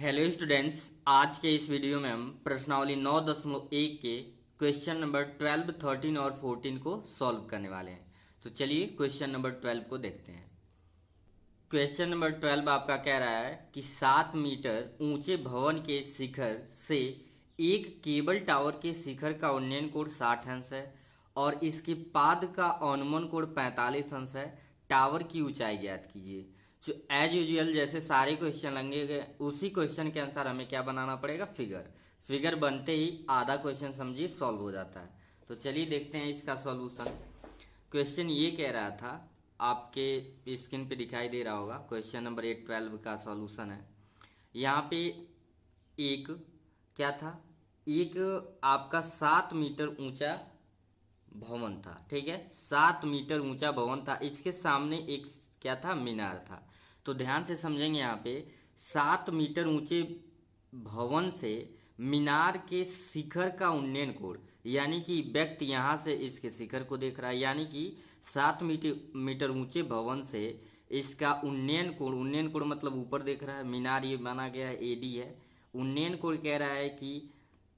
Hello students, आज के इस वीडियो में हम प्रश्नावली 9.1 के क्वेश्चन नंबर 12, 13 और 14 को सॉल्व करने वाले हैं। तो चलिए क्वेश्चन नंबर 12 को देखते हैं। क्वेश्चन नंबर 12 आपका कह रहा है कि 7 मीटर ऊंचे भवन के शिखर से एक केबल टावर के शिखर का उन्नयन कोण 60 अंश है और इसके पाद का अनुमान कोण 45 अंश है। टावर की ऊंचाई ज्ञात कीजिए। जो एज यूजुअल जैसे सारे क्वेश्चन लगेंगे उसी क्वेश्चन के अनुसार हमें क्या बनाना पड़ेगा, फिगर बनते ही आधा क्वेश्चन समझिए सॉल्व हो जाता है। तो चलिए देखते हैं इसका सॉल्यूशन। क्वेश्चन ये कह रहा था, आपके स्क्रीन पे दिखाई दे रहा होगा, क्वेश्चन नंबर 12 का सॉल्यूशन है। यहाँ पे एक क्या था, एक आपका 7 मीटर ऊंचा भवन था। ठीक है, 7 मीटर ऊंचा भवन था, इसके सामने एक क्या था, मीनार था। तो ध्यान से समझेंगे, यहाँ पे 7 मीटर ऊंचे भवन से मीनार के शिखर का उन्नयन कोण, यानी कि व्यक्ति यहाँ से इसके शिखर को देख रहा है, यानी कि 7 मीटर ऊंचे भवन से इसका उन्नयन कोण मतलब ऊपर देख रहा है। मीनार ये माना गया है एडी है। उन्नयन कोण कह रहा है कि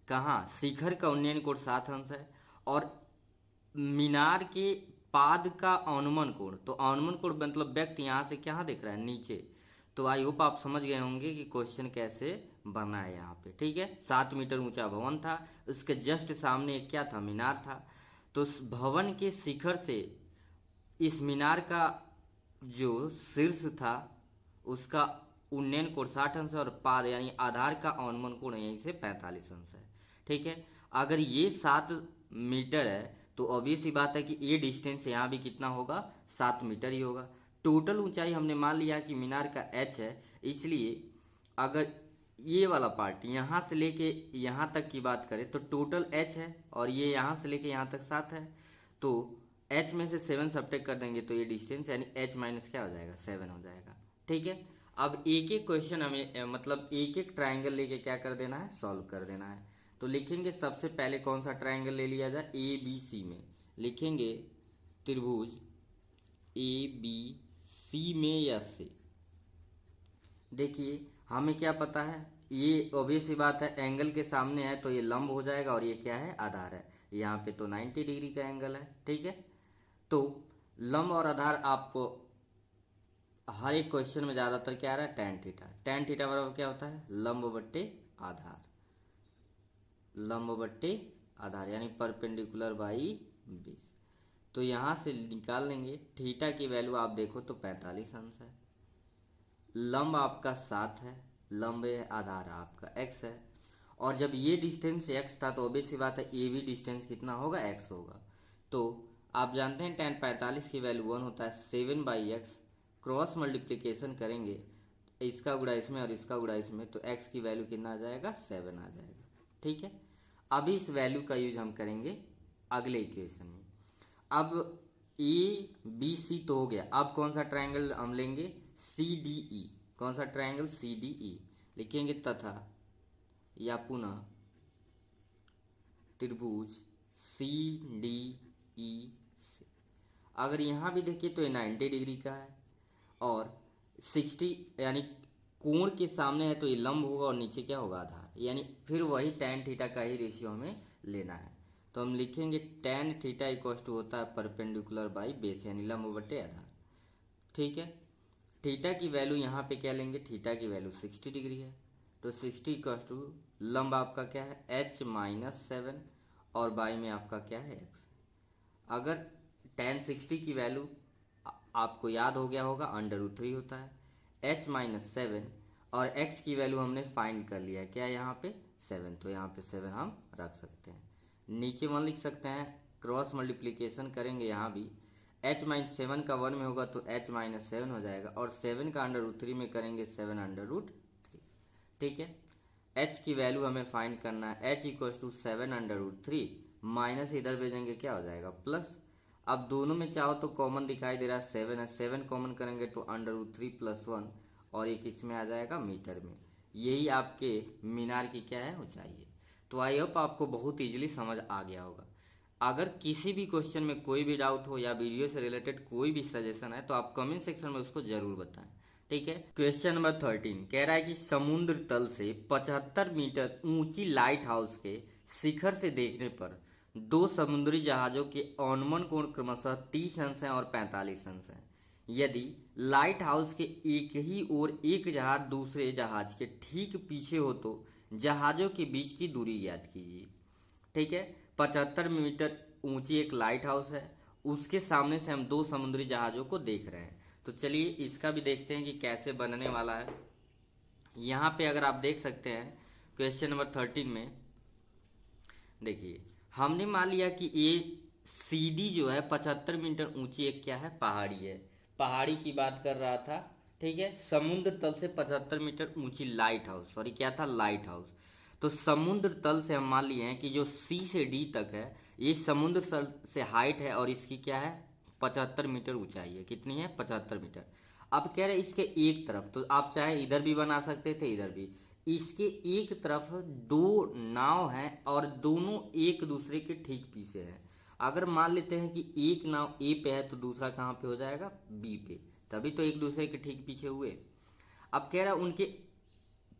कहाँ, शिखर का उन्नयन कोण 7 अंश है और मीनार के पाद का अनुमान कोण, तो अनुमान कोण मतलब व्यक्ति यहाँ से क्या देख रहा है, नीचे। तो आई होप आप समझ गए होंगे कि क्वेश्चन कैसे बना है यहाँ पे। ठीक है, 7 मीटर ऊंचा भवन था, उसके जस्ट सामने एक क्या था, मीनार था। तो उस भवन के शिखर से इस मीनार का जो शीर्ष था उसका उन्नयन कोण 60 अंश है और पाद यानी आधार का अनुमान कोण यहीं से 45 अंश है। ठीक है, अगर ये 7 मीटर है तो ऑब्वियस सी बात है कि ये डिस्टेंस यहाँ भी कितना होगा, 7 मीटर ही होगा। टोटल ऊंचाई हमने मान लिया कि मीनार का h है, इसलिए अगर ये वाला पार्ट यहाँ से लेके यहाँ तक की बात करें तो टोटल h है और ये यहाँ से लेके यहाँ तक 7 है। तो h में से 7 सब्ट्रैक्ट कर देंगे तो ये डिस्टेंस यानी h माइनस क्या हो जाएगा, 7 हो जाएगा। ठीक है, अब एक एक क्वेश्चन हमें मतलब एक एक ट्राइंगल लेके क्या कर देना है, सॉल्व कर देना है। तो लिखेंगे सबसे पहले कौन सा ट्राइंगल ले लिया जाए, ए बी सी में लिखेंगे त्रिभुज ए बी सी में या से। देखिए हमें क्या पता है, ये ऑब्वियस सी बात है एंगल के सामने है तो ये लंब हो जाएगा और ये क्या है, आधार है। यहाँ पे तो 90 डिग्री का एंगल है। ठीक है, तो लंब और आधार आपको हर एक क्वेश्चन में ज़्यादातर क्या आ रहा है, tan थीटा। tan थीटा बराबर क्या होता है, लंब बट्टे आधार, लंब बट्टे आधार यानी परपेंडिकुलर बाई बेस। तो यहाँ से निकाल लेंगे, थीटा की वैल्यू आप देखो तो 45 अंश है, लंब आपका 7 है, लंब आधार आपका x है और जब ये डिस्टेंस x था तो ऑब्वियस सी बात है ये भी डिस्टेंस कितना होगा, x होगा। तो आप जानते हैं tan 45 की वैल्यू 1 होता है, 7/x क्रॉस मल्टीप्लिकेशन करेंगे, इसका गुणा इसमें और इसका गुणा इसमें, तो x की वैल्यू कितना आ जाएगा, 7 आ जाएगा। ठीक है, अभी इस वैल्यू का यूज हम करेंगे अगले इक्वेशन में। अब ए बी सी तो हो गया, अब कौन सा ट्रायंगल हम लेंगे, सी डी ई। कौन सा ट्रायंगल, सी डी ई लिखेंगे तथा या पुनः त्रिभुज सी डी ई से। अगर यहाँ भी देखिए तो ये 90 डिग्री का है और 60 यानी कोण के सामने है तो ये लंब होगा और नीचे क्या होगा, आधार, यानी फिर वही tan थीटा का ही रेशियो हमें लेना है। तो हम लिखेंगे tan थीटा इक्वल्स टू होता है परपेंडिकुलर बाई बेस यानी लंब बटे आधार। ठीक है, थीटा की वैल्यू यहाँ पे क्या लेंगे, थीटा की वैल्यू 60 डिग्री है तो 60 इक्वल्स टू लंब आपका क्या है, h माइनस 7 और बाई में आपका क्या है, x। अगर tan 60 की वैल्यू आपको याद हो गया होगा, √3 होता है, h माइनस 7 और x की वैल्यू हमने फाइंड कर लिया है, क्या यहाँ पे 7, तो यहाँ पे 7 हम रख सकते हैं। नीचे 1 लिख सकते हैं, क्रॉस मल्टीप्लिकेशन करेंगे यहाँ भी, h माइनस 7 का 1 में होगा तो h माइनस 7 हो जाएगा और 7 का √3 में करेंगे 7/3। ठीक है, h की वैल्यू हमें फाइंड करना है, h इक्वल्स टू 7/3 माइनस इधर भेजेंगे क्या हो जाएगा, प्लस। अब दोनों में चाहो तो कॉमन दिखाई दे रहा है, 7 है, 7 कॉमन करेंगे तो √3 + 1 और ये किस में आ जाएगा, मीटर में। यही आपके मीनार की क्या है, ऊंचाई है। तो आई होप आपको बहुत ईजिली समझ आ गया होगा। अगर किसी भी क्वेश्चन में कोई भी डाउट हो या वीडियो से रिलेटेड कोई भी सजेशन है तो आप कमेंट सेक्शन में उसको ज़रूर बताएं। ठीक है। क्वेश्चन नंबर 13 कह रहा है कि समुद्र तल से 75 मीटर ऊंची लाइट हाउस के शिखर से देखने पर दो समुद्री जहाजों के अवनमन कोण क्रमशः 30 अंश हैं और 45 अंश हैं। यदि लाइट हाउस के एक ही ओर एक जहाज दूसरे जहाज के ठीक पीछे हो तो जहाजों के बीच की दूरी ज्ञात कीजिए। ठीक है, 75 मीटर ऊंची एक लाइट हाउस है, उसके सामने से हम दो समुद्री जहाज़ों को देख रहे हैं। तो चलिए इसका भी देखते हैं कि कैसे बनने वाला है। यहाँ पे अगर आप देख सकते हैं क्वेश्चन नंबर 13 में देखिए, हमने मान लिया कि ये सीडी जो है 75 मीटर ऊंची एक क्या है, पहाड़ी है। पहाड़ी की बात कर रहा था। ठीक है, समुद्र तल से 75 मीटर ऊंची लाइट हाउस, सॉरी क्या था, लाइट हाउस। तो समुद्र तल से हम मान लिए हैं कि जो सी से डी तक है ये समुद्र तल से हाइट है और इसकी क्या है, 75 मीटर ऊंचाई है। कितनी है, 75 मीटर। अब कह रहे इसके एक तरफ, तो आप चाहे इधर भी बना सकते थे इधर भी। इसके एक तरफ दो नाव हैं और दोनों एक दूसरे के ठीक पीछे हैं। अगर मान लेते हैं कि एक नाव ए पे है तो दूसरा कहाँ पे हो जाएगा, बी पे, तभी तो एक दूसरे के ठीक पीछे हुए। अब कह रहा है उनके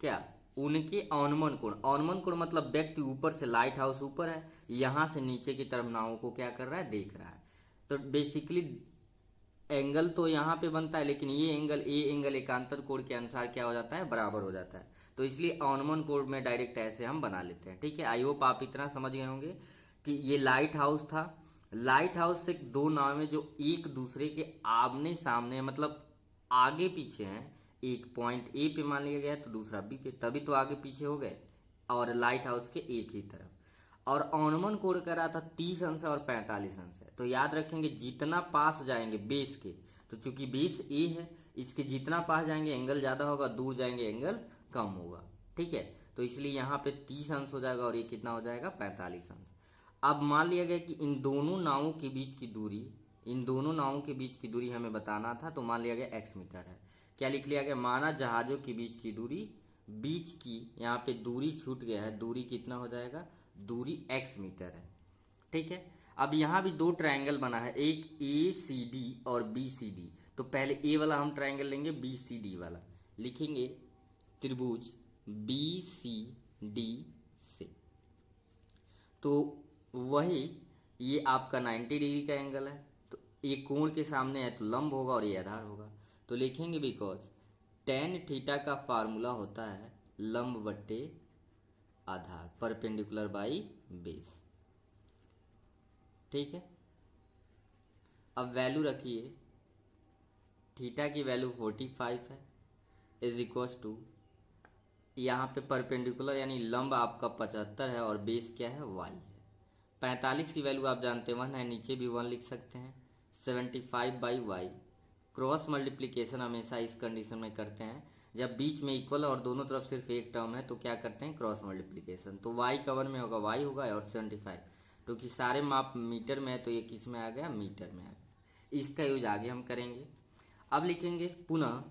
क्या, उनके अवनमन कोण, अवनमन कोण मतलब व्यक्ति ऊपर से, लाइट हाउस ऊपर है, यहाँ से नीचे की तरफ नावों को क्या कर रहा है, देख रहा है। तो बेसिकली एंगल तो यहाँ पे बनता है, लेकिन ये एंगल एकांतर कोण के अनुसार क्या हो जाता है, बराबर हो जाता है। तो इसलिए अवनमन कोण में डायरेक्ट ऐसे हम बना लेते हैं। ठीक है, आई होप आप इतना समझ गए होंगे कि ये लाइट हाउस था। लाइट हाउस से दो नावें जो एक दूसरे के आमने सामने, मतलब आगे पीछे हैं, एक पॉइंट ए पे मान लिया गया तो दूसरा बी पे, तभी तो आगे पीछे हो गए, और लाइट हाउस के एक ही तरफ। और अवनमन कोण कर रहा था 30 अंश और 45 अंश है। तो याद रखेंगे जितना पास जाएंगे बेस के, तो चूंकि बेस ए है, इसके जितना पास जाएंगे एंगल ज़्यादा होगा, दूर जाएंगे एंगल कम होगा। ठीक है, तो इसलिए यहाँ पे 30 अंश हो जाएगा और ये कितना हो जाएगा, 45 अंश। अब मान लिया गया कि इन दोनों नावों के बीच की दूरी, इन दोनों नावों के बीच की दूरी हमें बताना था, तो मान लिया गया x मीटर है। क्या लिख लिया गया, माना जहाज़ों के बीच की दूरी, बीच की यहाँ पे दूरी छूट गया है, दूरी कितना हो जाएगा, दूरी x मीटर है। ठीक है, अब यहाँ भी दो ट्रायंगल बना है, एक ACD और BCD। तो पहले ए वाला हम ट्रायंगल लेंगे, BCD वाला लिखेंगे त्रिभुज BCD से। तो वही ये आपका 90 डिग्री का एंगल है, तो ये कोण के सामने है तो लंब होगा और ये आधार होगा। तो लिखेंगे बिकॉज tan थीटा का फार्मूला होता है लंब बट्टे आधार, परपेंडिकुलर बाई बेस। ठीक है, अब वैल्यू रखिए, थीटा की वैल्यू 45 है, इज इक्वल्स टू यहाँ पे परपेंडिकुलर यानी लंब आपका 75 है और बेस क्या है, y है। 45 की वैल्यू आप जानते हैं 1 है, नीचे भी 1 लिख सकते हैं। 75 बाई वाई, क्रॉस मल्टीप्लिकेशन हमेशा इस कंडीशन में करते हैं जब बीच में इक्वल और दोनों तरफ सिर्फ एक टर्म है, तो क्या करते हैं, क्रॉस मल्टीप्लिकेशन। तो y कवर में होगा y होगा और 75, क्योंकि सारे माप मीटर में है तो ये किस में आ गया, मीटर में आ गया। इसका यूज आगे हम करेंगे। अब लिखेंगे पुनः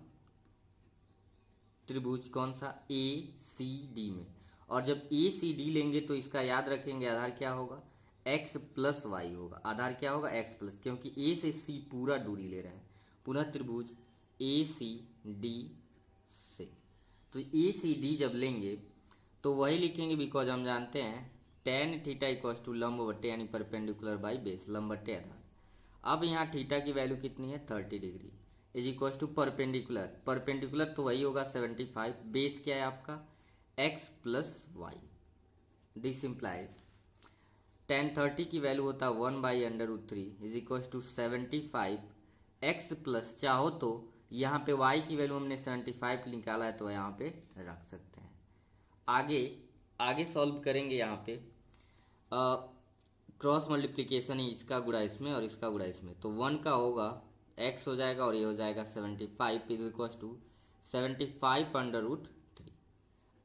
त्रिभुज कौन सा, ACD में, और जब ACD लेंगे तो इसका याद रखेंगे आधार क्या होगा, x प्लस वाई होगा। आधार क्या होगा, x प्लस, क्योंकि A से C पूरा दूरी ले रहे हैं। पुनः त्रिभुज ACD से, तो ACD जब लेंगे तो वही लिखेंगे बिकॉज हम जानते हैं tan थीटा इक्वल्स टू लंब बट्टे यानी परपेंडिकुलर बाई बेस, लंब बट्टे आधार। अब यहाँ थीटा की वैल्यू कितनी है, 30 degree, is equal to perpendicular, perpendicular तो वही होगा 75, बेस क्या है आपका x plus y. This implies tan 30 की वैल्यू होता है 1/√3 is equal to 75 x plus, चाहो तो यहाँ पे y की वैल्यू हमने 75 निकाला है तो यहाँ पे रख सकते हैं। आगे सॉल्व करेंगे, यहाँ पे क्रॉस मल्टीप्लिकेशन ही, इसका गुणा इसमें और इसका गुणा इसमें, तो 1 का होगा x हो जाएगा और ये हो जाएगा 75 इज इक्वल टू 75/√3।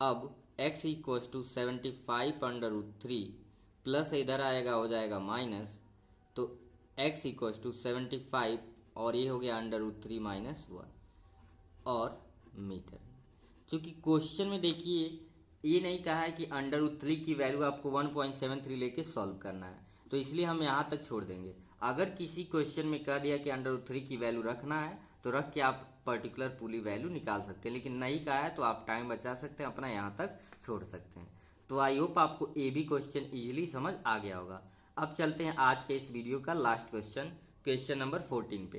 अब x इक्वल टू 75/√3 प्लस इधर आएगा हो जाएगा माइनस, तो x इक्वल टू 75 और ये हो गया √3 माइनस 1 और मीटर। चूँकि क्वेश्चन में देखिए ये नहीं कहा है कि √3 की वैल्यू आपको 1.73 लेके सॉल्व करना है, तो इसलिए हम यहाँ तक छोड़ देंगे। अगर किसी क्वेश्चन में कह दिया कि √3 की वैल्यू रखना है तो रख के आप पर्टिकुलर पूरी वैल्यू निकाल सकते हैं, लेकिन नहीं कहा है तो आप टाइम बचा सकते हैं अपना, यहाँ तक छोड़ सकते हैं। तो आई होप आपको ए बी क्वेश्चन ईजिली समझ आ गया होगा। अब चलते हैं आज के इस वीडियो का लास्ट क्वेश्चन, क्वेश्चन नंबर 14 पे।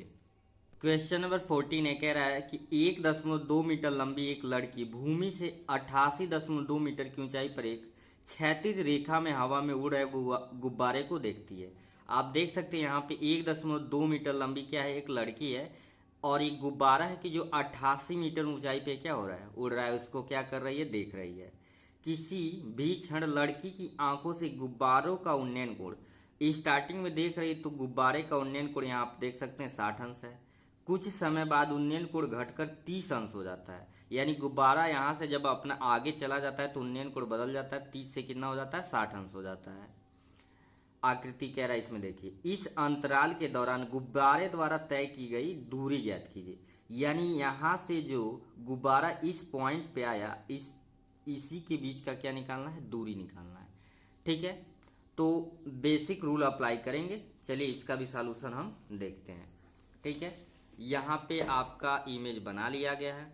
क्वेश्चन नंबर 14 कह रहा है कि 1.2 मीटर लंबी एक लड़की भूमि से 88.2 मीटर की ऊंचाई पर एक क्षैतिज रेखा में हवा में उड़ रहे गुब्बारे को देखती है। आप देख सकते हैं यहाँ पे 1.2 मीटर लंबी क्या है, एक लड़की है, और एक गुब्बारा है कि जो 88 मीटर ऊंचाई पे क्या हो रहा है, उड़ रहा है, उसको क्या कर रही है, देख रही है। किसी भी क्षण लड़की की आंखों से गुब्बारों का उन्नयन कोण स्टार्टिंग में देख रही है तो गुब्बारे का उन्नयन कोण यहाँ आप देख सकते हैं 60 अंश है। कुछ समय बाद उन्नयन कोण घटकर 30 अंश हो जाता है, यानी गुब्बारा यहाँ से जब अपना आगे चला जाता है तो उन्नयन कोण बदल जाता है, 30 से कितना हो जाता है, 60 अंश हो जाता है। आकृति कह रहा है इसमें देखिए, इस अंतराल के दौरान गुब्बारे द्वारा तय की गई दूरी ज्ञात कीजिए। यानी यहाँ से जो गुब्बारा इस पॉइंट पे आया, इसी के बीच का क्या निकालना है, दूरी निकालना है। ठीक है, तो बेसिक रूल अप्लाई करेंगे। चलिए इसका भी सॉल्यूशन हम देखते हैं। ठीक है, यहाँ पे आपका इमेज बना लिया गया है।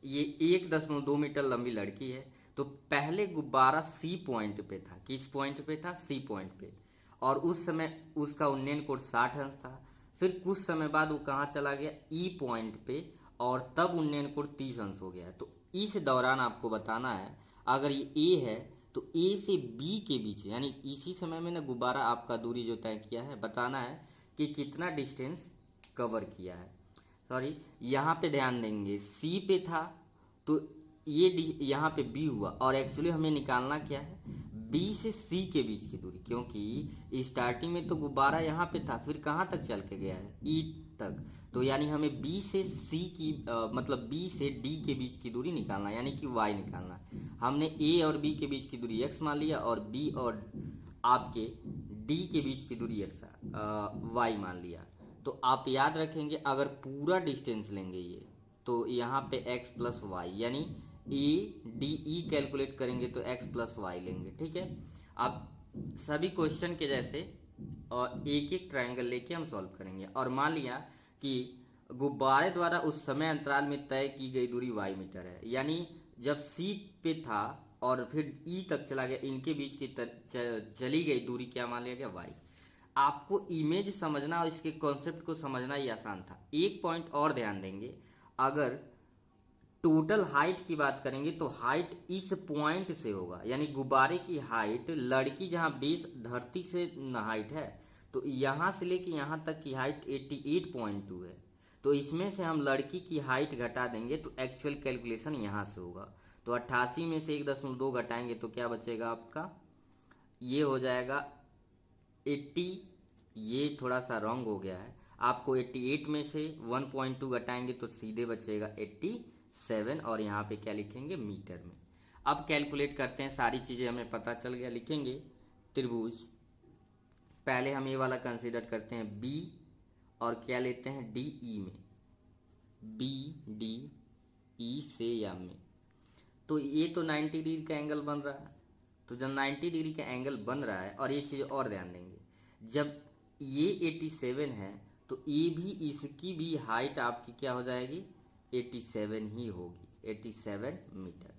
ये 1.2 मीटर लंबी लड़की है। तो पहले गुब्बारा सी पॉइंट पे था, किस पॉइंट पे था, सी पॉइंट पे, और उस समय उसका उन्नयन कोण 60 अंश था। फिर कुछ समय बाद वो कहाँ चला गया, ई पॉइंट पे, और तब उन्नयन कोण 30 अंश हो गया है। तो इस दौरान आपको बताना है, अगर ये ए है तो ए से बी के बीच, यानी इसी समय में ना गुब्बारा आपका दूरी जो तय किया है, बताना है कि कितना डिस्टेंस कवर किया है। सॉरी, यहाँ पे ध्यान देंगे, सी पे था तो ये यहाँ पे बी हुआ, और एक्चुअली हमें निकालना क्या है, बी से सी के बीच की दूरी, क्योंकि स्टार्टिंग में तो गुब्बारा यहाँ पे था, फिर कहाँ तक चल के गया है, ई तक। तो यानी हमें बी से सी की मतलब बी से डी के बीच की दूरी निकालना, यानी कि वाई निकालना। हमने ए और बी के बीच की दूरी एक्स मान लिया, और बी और आपके डी के बीच की दूरी एक्स वाई मान लिया। तो आप याद रखेंगे, अगर पूरा डिस्टेंस लेंगे ये, तो यहाँ पे x प्लस वाई, यानी ए डी ई कैलकुलेट करेंगे तो x प्लस वाई लेंगे। ठीक है, अब सभी क्वेश्चन के जैसे और एक एक ट्रायंगल लेके हम सॉल्व करेंगे। और मान लिया कि गुब्बारे द्वारा उस समय अंतराल में तय की गई दूरी y मीटर है, यानी जब C पे था और फिर E तक चला गया, इनके बीच की चली गई दूरी क्या मान लिया गया, y। आपको इमेज समझना और इसके कॉन्सेप्ट को समझना ही आसान था। एक पॉइंट और ध्यान देंगे, अगर टोटल हाइट की बात करेंगे तो हाइट इस पॉइंट से होगा, यानी गुब्बारे की हाइट, लड़की जहाँ बेस धरती से हाइट है, तो यहाँ से लेके यहाँ तक की हाइट 88.2 है। तो इसमें से हम लड़की की हाइट घटा देंगे तो एक्चुअल कैलकुलेशन यहाँ से होगा। तो 88 में से 1.2 घटाएंगे तो क्या बचेगा आपका, ये हो जाएगा 80, ये थोड़ा सा रॉन्ग हो गया है। आपको 88 में से 1.2 घटाएंगे तो सीधे बचेगा 87, और यहाँ पे क्या लिखेंगे, मीटर में। अब कैलकुलेट करते हैं, सारी चीज़ें हमें पता चल गया। लिखेंगे त्रिभुज, पहले हम ये वाला कंसीडर करते हैं बी, और क्या लेते हैं, डी ई में, बी डी ई से एम में। तो ये तो 90 डिग्री का एंगल बन रहा है। तो जब 90 डिग्री का एंगल बन रहा है, और ये चीज़ और ध्यान देंगे, जब ये 87 है तो ये भी, इसकी भी हाइट आपकी क्या हो जाएगी, 87 ही होगी, 87 मीटर।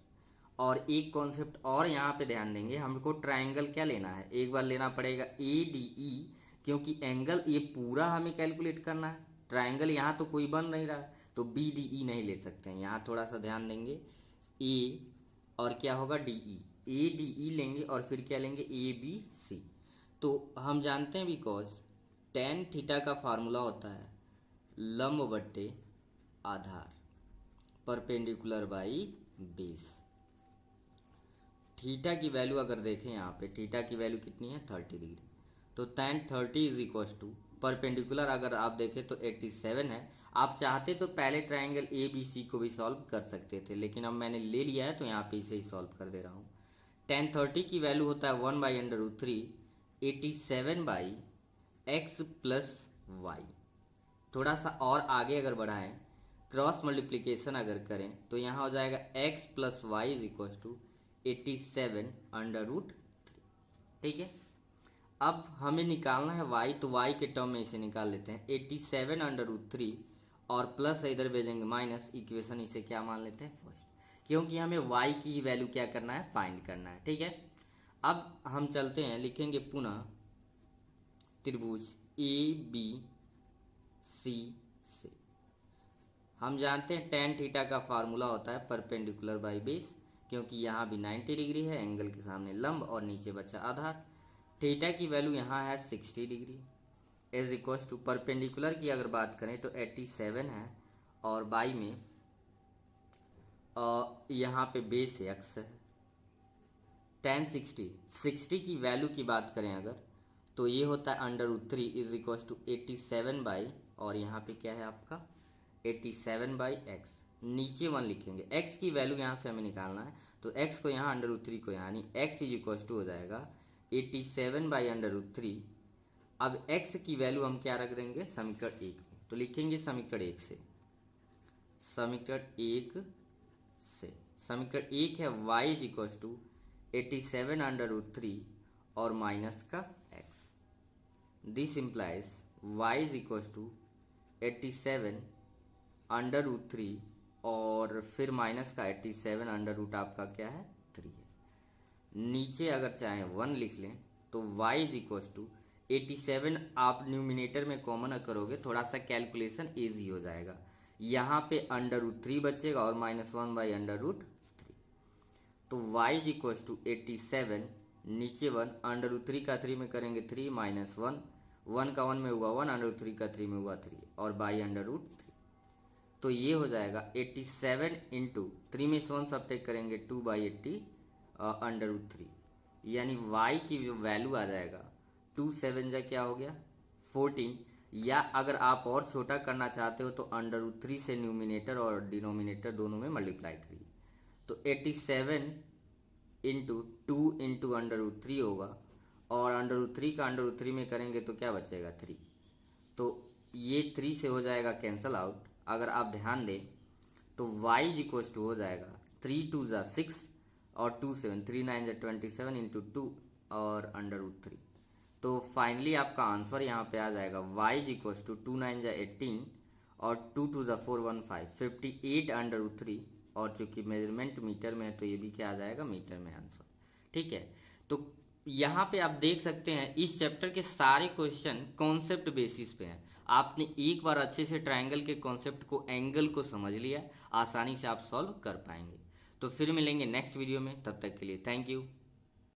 और एक कॉन्सेप्ट और यहाँ पे ध्यान देंगे, हमको ट्रायंगल क्या लेना है, एक बार लेना पड़ेगा ए डी ई, क्योंकि एंगल ये पूरा हमें कैलकुलेट करना है। ट्रायंगल यहाँ तो कोई बन नहीं रहा है, तो बी डी ई नहीं ले सकते हैं, यहाँ थोड़ा सा ध्यान देंगे। ए और क्या होगा, D E, A D E लेंगे, और फिर क्या लेंगे, ए बी सी। तो हम जानते हैं बिकॉज टेन थीटा का फार्मूला होता है लंब बट्टे आधार, परपेंडिकुलर बाई बेस। थीटा की वैल्यू अगर देखें, यहाँ पे थीटा की वैल्यू कितनी है, 30 डिग्री। तो tan 30 is equal to perpendicular, अगर आप देखें तो 87 है। आप चाहते तो पहले ट्रायंगल ए बी सी को भी सॉल्व कर सकते थे, लेकिन अब मैंने ले लिया है तो यहाँ पे इसे ही सॉल्व कर दे रहा हूँ। tan 30 की वैल्यू होता है 1/√3 87 बाई एक्स प्लस वाई। थोड़ा सा और आगे अगर बढ़ाएं, क्रॉस मल्टीप्लिकेशन अगर करें तो यहाँ हो जाएगा x plus y is equal to 87/√3। ठीक है, अब हमें निकालना है y, तो y के टर्म में इसे निकाल लेते हैं। 87/√3 और प्लस है इधर भेजेंगे माइनस, इक्वेशन इसे क्या मान लेते हैं फर्स्ट, क्योंकि हमें y की वैल्यू क्या करना है फाइंड करना है। ठीक है, अब हम चलते हैं, लिखेंगे पुनः त्रिभुज ABC से हम जानते हैं tan थीटा का फार्मूला होता है परपेंडिकुलर बाई बेस, क्योंकि यहाँ भी 90 डिग्री है, एंगल के सामने लंब और नीचे बचा आधार। थीटा की वैल्यू यहाँ है 60 degree, is equal to perpendicular की अगर बात करें तो 87 है, और बाई में यहाँ पे बेस x है। tan 60 की वैल्यू की बात करें अगर, तो ये होता है √3 इज इक्वल टू 87 बाई, और यहाँ पे क्या है आपका 87 बाई x, नीचे 1 लिखेंगे। x की वैल्यू यहाँ से हमें निकालना है, तो x को यहाँ √3 को यहाँ, यानी x इज इक्वल टू हो जाएगा 87 बाई √3। अब x की वैल्यू हम क्या रख देंगे समीकरण 1 में, तो लिखेंगे समीकरण 1 से, समीकरण 1 है y इज इक्वल टू 87 √3 और माइनस का x, this implies y is equal to 87 √3 और फिर माइनस का 87 √ आपका क्या है 3 है। नीचे अगर चाहें 1 लिख लें तो y इज इक्वल टू 87, आप न्यूमिनेटर में कॉमन करोगे थोड़ा सा कैलकुलेशन ईजी हो जाएगा, यहाँ पे √3 बचेगा और -1 बाई √3, तो y इज इक्वल टू 87, नीचे 1 √3 का 3 में करेंगे 3 -1, 1 का 1 में हुआ 1, √3 का 3 में हुआ 3 और बाई √3, तो ये हो जाएगा 87 इंटू 3 में से 1 सब्ट्रैक्ट करेंगे 2 बाई 80 √3, यानी y की जो वैल्यू आ जाएगा 2 7 जा क्या हो गया 14, या अगर आप और छोटा करना चाहते हो तो √3 से न्यूमिनेटर और डिनोमिनेटर दोनों में मल्टीप्लाई करिए, तो 87 इंटू 2 इंटू √3 होगा, और √3 का √3 में करेंगे तो क्या बचेगा 3, तो ये 3 से हो जाएगा कैंसल आउट। अगर आप ध्यान दें तो y इज इक्वल टू हो जाएगा 3 2 ज़ा 6 और 2 7, 3 9 ज़ा 27 इंटू 2 और √3, तो फाइनली आपका आंसर यहाँ पे आ जाएगा y इज इक्वल टू 2 9 ज़ा 18 और 2 2 ज़ा 4 1 5 58 √3, और चूँकि मेजरमेंट मीटर में है तो ये भी क्या आ जाएगा मीटर में आंसर। ठीक है, तो यहाँ पे आप देख सकते हैं इस चैप्टर के सारे क्वेश्चन कॉन्सेप्ट बेसिस पे हैं। आपने एक बार अच्छे से ट्रायंगल के कॉन्सेप्ट को, एंगल को समझ लिया, आसानी से आप सॉल्व कर पाएंगे। तो फिर मिलेंगे नेक्स्ट वीडियो में, तब तक के लिए थैंक यू।